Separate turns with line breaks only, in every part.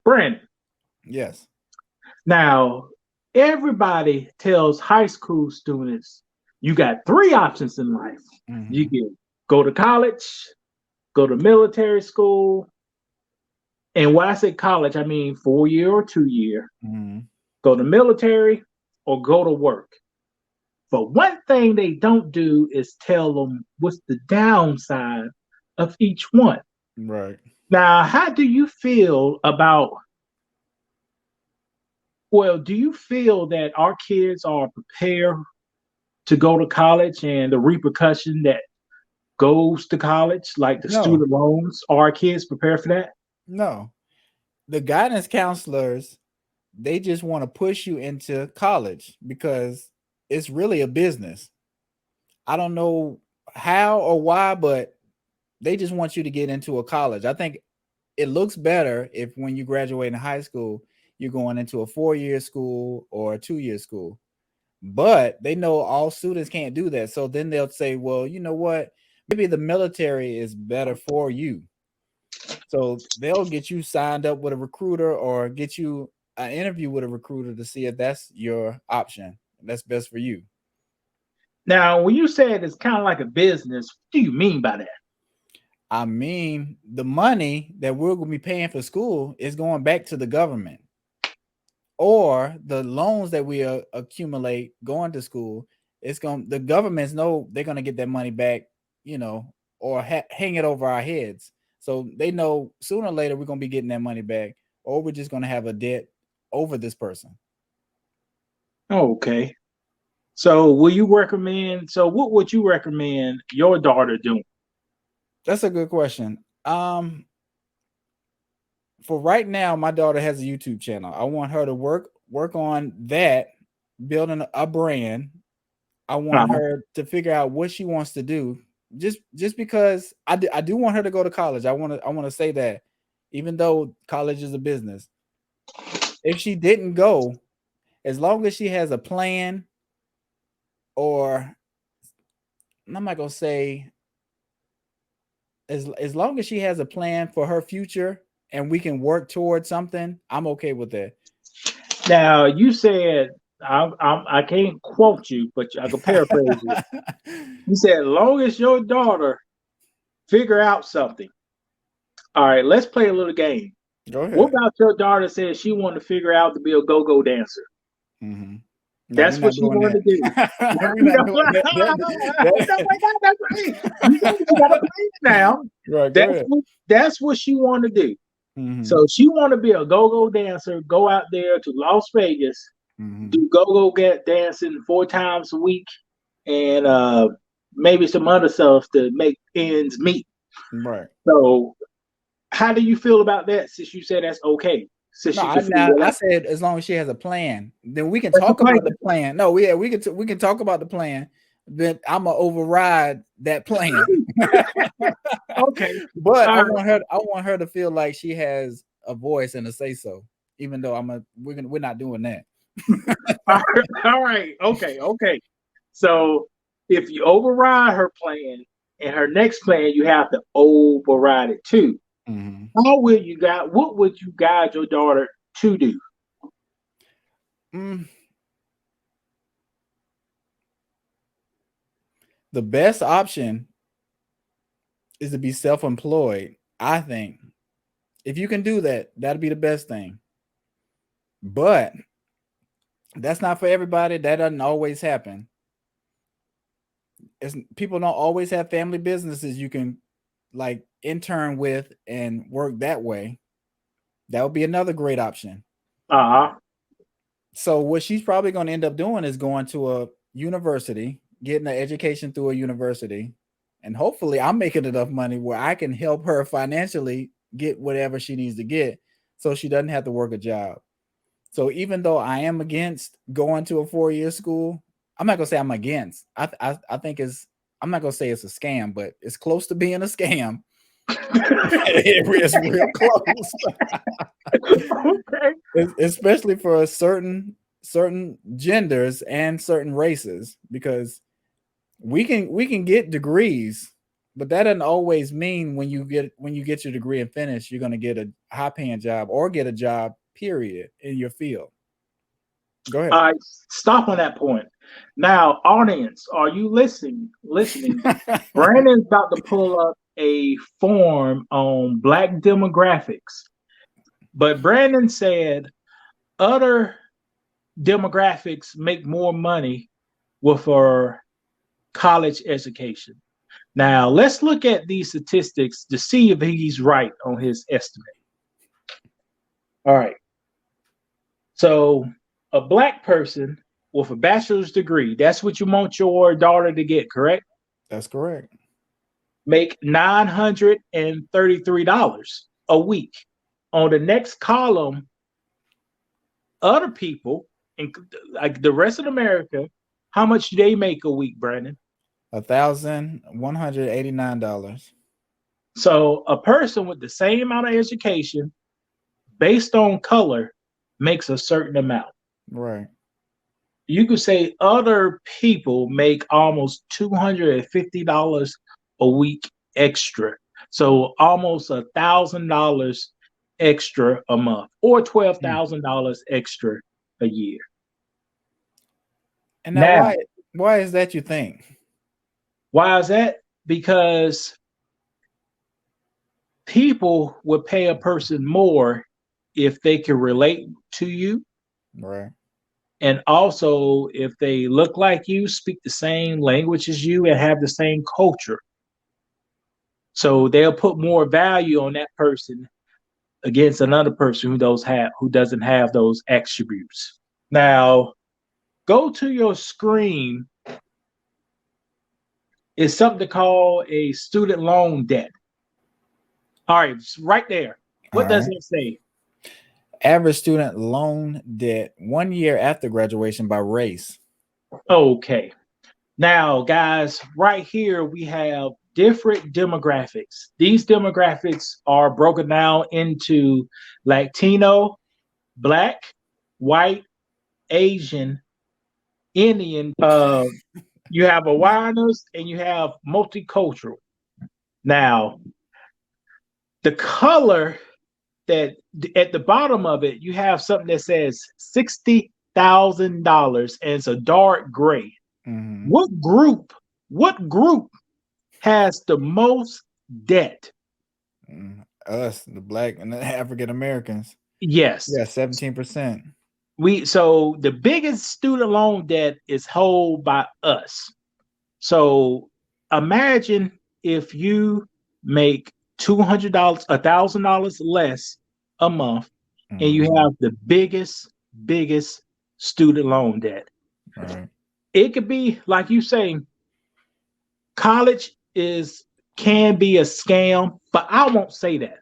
Brandon.
Yes.
Now, everybody tells high school students you got three options in life. You
Mm-hmm.
can go to college, go to military school, and when I say college, I mean 4 year or 2 year.
Mm-hmm.
Go to military or go to work. But one thing they don't do is tell them what's the downside of each one.
Right.
Now, how do you feel about, well, do you feel that our kids are prepared to go to college and the repercussion that goes to college, like the
No,
student loans? Are our kids prepared for that?
no. The guidance counselors, they just want to push you into college because it's really a business. I don't know how or why, but they just want you to get into a college. I think it looks better if when you graduate in high school, you're going into a 4 year school or a 2 year school. But they know all students can't do that. So then they'll say, well, you know what? Maybe the military is better for you. So they'll get you signed up with a recruiter or get you an interview with a recruiter to see if that's your option. That's best for you.
Now, when you said it's kind of like a business, what do you mean by that?
I mean, the money that we're going to be paying for school is going back to the government, or the loans that we accumulate going to school. It's going the governments know they're going to get that money back, you know, or hang it over our heads. So they know sooner or later we're going to be getting that money back, or we're just going to have a debt over this person.
Okay. So, will you recommend? So, what would you recommend your daughter doing?
That's a good question. For right now, my daughter has a YouTube channel. I want her to work on that, building a brand. I want
Uh,
her to figure out what she wants to do. Just because I do want her to go to college. I want to say that, even though college is a business. If she didn't go, as long as she has a plan, or I'm not gonna say, as long as she has a plan for her future and we can work towards something, I'm okay with that.
Now, you said I can't quote you, but I can paraphrase it. You said, as long as your daughter figure out something. All right, let's play a little game.
Go
What
ahead.
about your daughter says she wanted to figure out to be a go-go dancer?
Mm-hmm. No, we're
That's what
not
she
doing
wanted
that.
to do.
We're
You
not
know,
doing
no,
that.
that's right. You said you got to play it now.
Right, go
That's
ahead.
what she wanted to do.
Mm-hmm.
So she want to be a go-go dancer, go out there to Las Vegas,
Mm-hmm.
do go-go get dancing 4 times a week, and maybe some other stuff to make ends meet.
Right.
So how do you feel about that? Since you said that's okay, since
No,
she
I
can figure
now
it
I
out.
said as long as she has a plan, then we can
That's the
talk
plan.
about the plan. No, we can talk about the plan. Then I'm gonna override that plan.
Okay.
But
All right.
I want her to feel like she has a voice and a say so. Even though we're not doing that.
All right. Okay. Okay. So if you override her plan and her next plan, you have to override it too.
Mhm.
How will you guide? What would you guide your daughter to do?
Mm, the best option is to be self-employed. I think if you can do that, that'd be the best thing. But that's not for everybody. That doesn't always happen. People don't always have family businesses you can like intern with and work that way. That would be another great option.
Uh huh.
So what she's probably going to end up doing is going to a university, getting an education through a university, and hopefully I'm making enough money where I can help her financially get whatever she needs to get so she doesn't have to work a job. So even though I am against going to a 4 year school, I'm not gonna say I'm against. I think I'm not gonna say it's a scam, but it's close to being a scam. It's real close.
Okay.
Especially for certain genders and certain races, because we can get degrees but that doesn't always mean when you get your degree and finish, you're gonna get a high paying job or get a job, period, in your field. Go ahead.
All right, stop on that point. Now, audience, are you listening? Listening? Brandon's about to pull up a form on black demographics, but Brandon said other demographics make more money with a college education. Now, let's look at these statistics to see if he's right on his estimate. All right. So, a black person with a bachelor's degree, that's what you want your daughter to get, correct?
That's correct.
Make $933 a week. On the next column, other people, like the rest of America, how much do they make a week, Brandon?
$1,189.
So a person with the same amount of education, based on color, makes a certain amount.
Right.
You could say other people make almost $250 a week extra. So almost $1,000 extra a month, or $12,000 extra a year.
And now,
Now,
why is that, you think?
why is that? Because people would pay a person more if they can relate to you.
Right.
And also if they look like you, speak the same language as you, and have the same culture. So they'll put more value on that person against another person who doesn't have those attributes. Now, go to your screen. It's something called a student loan debt. All right, right there. What does it say?
Average student loan debt 1 year after graduation by race.
Okay. Now, guys, right here we have different demographics. These demographics are broken down into Latino, Black, White, Asian, Indian. You have Hawaiians and you have multicultural. Now, the color that at the bottom of it, you have something that says $60,000 and it's a dark gray.
Mm-hmm.
What group has the most debt?
Us, the Black and the African Americans.
Yes.
Yeah, 17%.
So the biggest student loan debt is held by us. So imagine if you make $200, $1,000 less a month, and you have the biggest student loan debt.
Right.
It could be like you saying, college can be a scam, but I won't say that.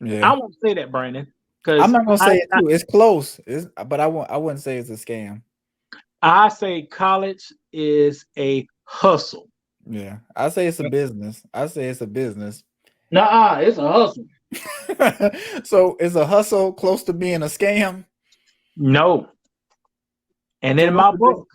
Yeah,
I won't say that, Brandon, because
I'm not gonna say it too. It's close, but I wouldn't say it's a scam.
I say college is a hustle.
Yeah, I say it's a business.
Nah, it's a hustle.
So is a hustle close to being a scam?
No. And
So
in my book,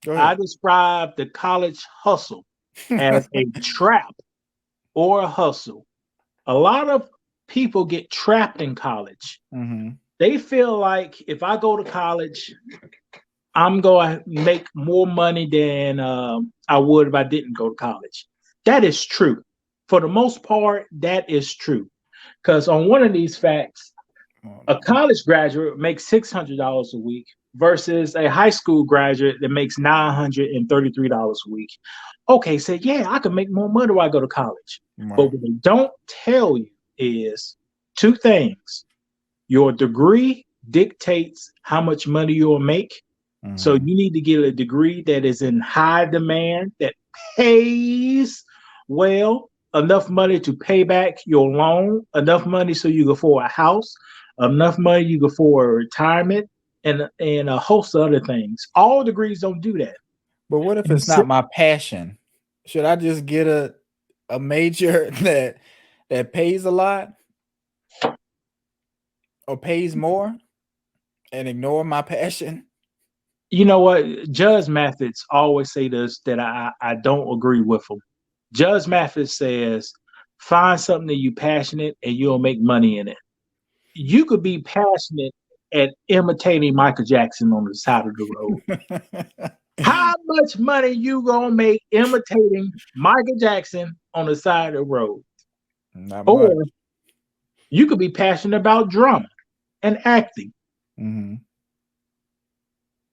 I
I
describe the college hustle as a trap or a hustle. A lot of people get trapped in college.
Mm-hmm.
They feel like if I go to college, I'm going to make more money than I would if I didn't go to college. That is true. For the most part, that is true. Because on one of these facts, a college graduate makes $600 a week versus a high school graduate that makes $933 a week. Okay, so yeah, I can make more money when I go to college.
Right.
But what they don't tell you is two things. Your degree dictates how much money you'll make. Mm-hmm. So you need to get a degree that is in high demand, that pays well, enough money to pay back your loan, enough money so you can afford a house, enough money you can afford retirement, and a host of other things. All degrees don't do that.
But what if it's not my passion? Should I just get a major that pays a lot or pays more and ignore my passion?
You know what? Judge Methods always say this, that I don't agree with them. Judge Mathis says, find something that you're passionate and you'll make money in it. You could be passionate at imitating Michael Jackson on the side of the road. How much money you gonna make imitating Michael Jackson on the side of the road?
Not much.
Or you could be passionate about drama and acting.
Mm-hmm.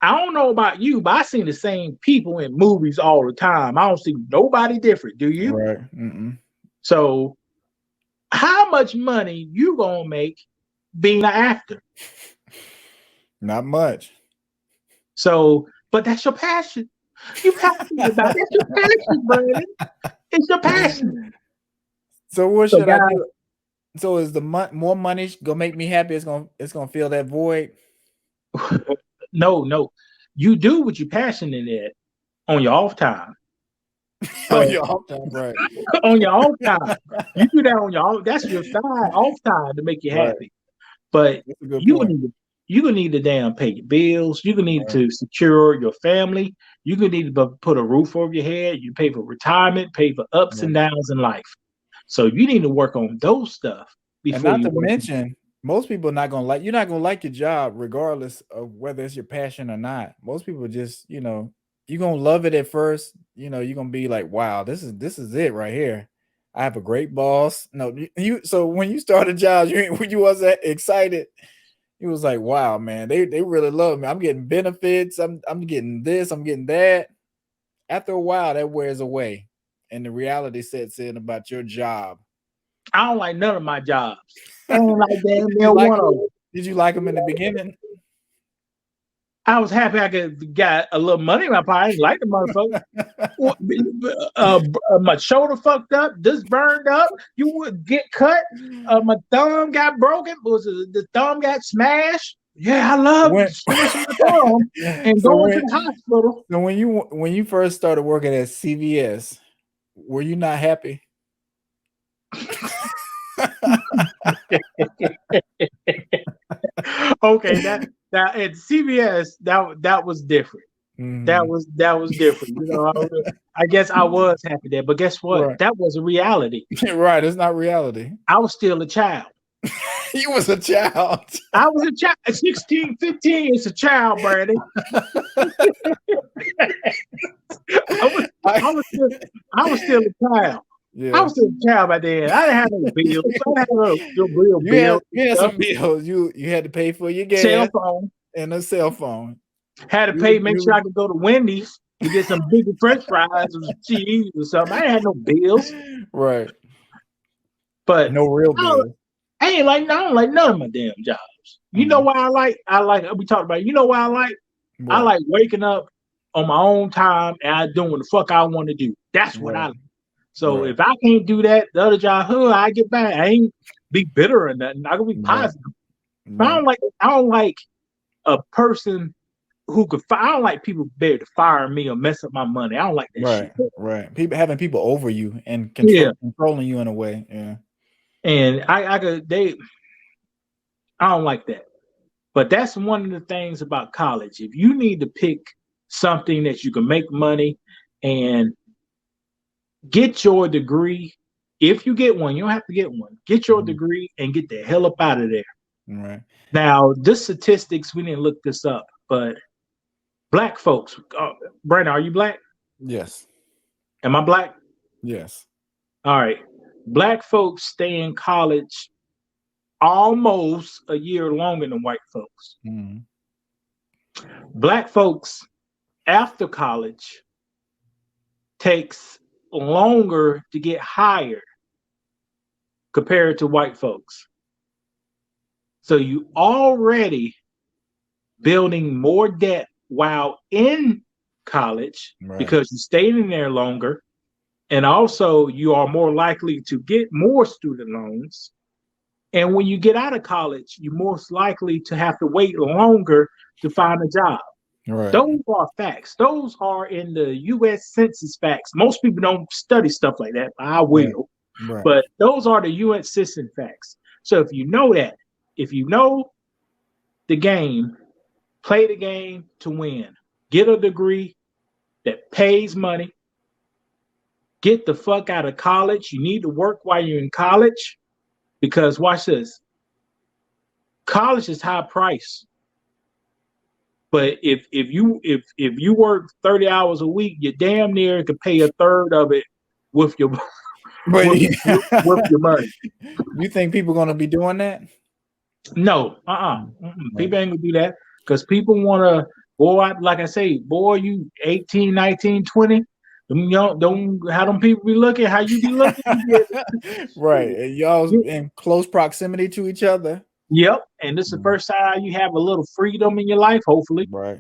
I don't know about you, but I see the same people in movies all the time. I don't see nobody different. Do you?
Right. Mm-mm.
So, how much money you gonna make being an actor?
Not much.
So, but that's your passion. You passionate about it. It's your passion, Brandon. It's your passion.
So what
So,
should I
guys,
do? So is the more money gonna make me happy? It's gonna fill that void.
no. You do what you're passionate at on your off time.
On your off time, right?
On your off time, you do that on your off. That's your side off time to make you
Right.
happy. But
That's a good
you
point.
gonna need to damn pay your bills. You gonna need to secure your family. You gonna need to put a roof over your head. You pay for retirement, pay for ups and downs in life. So you need to work on those stuff before
And not
you
to
work.
mention, most people you're not gonna like your job regardless of whether it's your passion or not. Most people just, you're gonna love it at first. You're gonna be like, wow, this is it right here. I have a great boss. No, so when you started jobs, you wasn't excited. He was like, wow, man, they really love me. I'm getting benefits. I'm getting this, I'm getting that. After a while, that wears away. And the reality sets in about your job.
I don't like none of my jobs. I don't like damn near one of them.
Did you like them in the beginning?
I was happy I could get a little money in my pocket. I didn't like the motherfucker. My shoulder fucked up, this burned up. You would get cut. My thumb got broken. The thumb got smashed? Yeah, I love smashing my thumb and going to the hospital.
So when you first started working at CVS, were you not happy?
Okay, that at CVS that was different. Mm-hmm. That was different. I guess I was happy there, but guess what? Right. That was a reality.
Right, it's not reality.
I was still a child.
You was a child.
I was a child. 16, 15 is a child, Brandon. I was still a child. Yeah. I was still a child by then. I didn't have no bills. I didn't have no real bills.
You had some bills. You had to pay for your gas,
cell phone,
and a cell phone.
Had to pay. Make sure I could go to Wendy's to get some bigger French fries or some cheese or something. I didn't have no bills.
Right.
But
no real bills.
I don't like none of my damn jobs. You know why I like we talked about it. You know why I like? What? I like waking up on my own time and I doing what the fuck I want to do. That's what I like. So if I can't do that, the other job, I get back. I ain't be bitter or nothing. I can be positive. But I don't like a person who could I don't like people there to fire me or mess up my money. I don't like that shit.
Right. Having people over you and controlling you in a way. Yeah.
And I don't like that. But that's one of the things about college. If you need to pick something that you can make money and get your degree, if you get one, you don't have to get one. Get your degree and get the hell up out of there.
Right.
Now, this statistics, we didn't look this up, but Black folks, Brandon, are you Black?
Yes.
Am I Black?
Yes.
All right. Black folks stay in college almost a year longer than white folks. Mm-hmm. Black folks after college takes longer to get hired compared to white folks. So you already building more debt while in college because you stayed in there longer. And also you are more likely to get more student loans. And when you get out of college, you're most likely to have to wait longer to find a job.
Right.
Those are facts. Those are in the U.S. Census facts. Most people don't study stuff like that. I will. Right. But those are the U.S. Census facts. So if you know that, if you know the game, play the game to win. Get a degree that pays money get the fuck out of college. You need to work while you're in college because watch this. College is high price. But if you work 30 hours a week, you damn near could pay a third of it with your with your money.
You think people gonna be doing that?
No, people ain't gonna do that because people wanna go out, like I say, boy, you 18, 19, 20. Don't how them people be looking, how you be looking.
Right. And y'all in close proximity to each other.
Yep. And this is the first time you have a little freedom in your life, hopefully.
Right.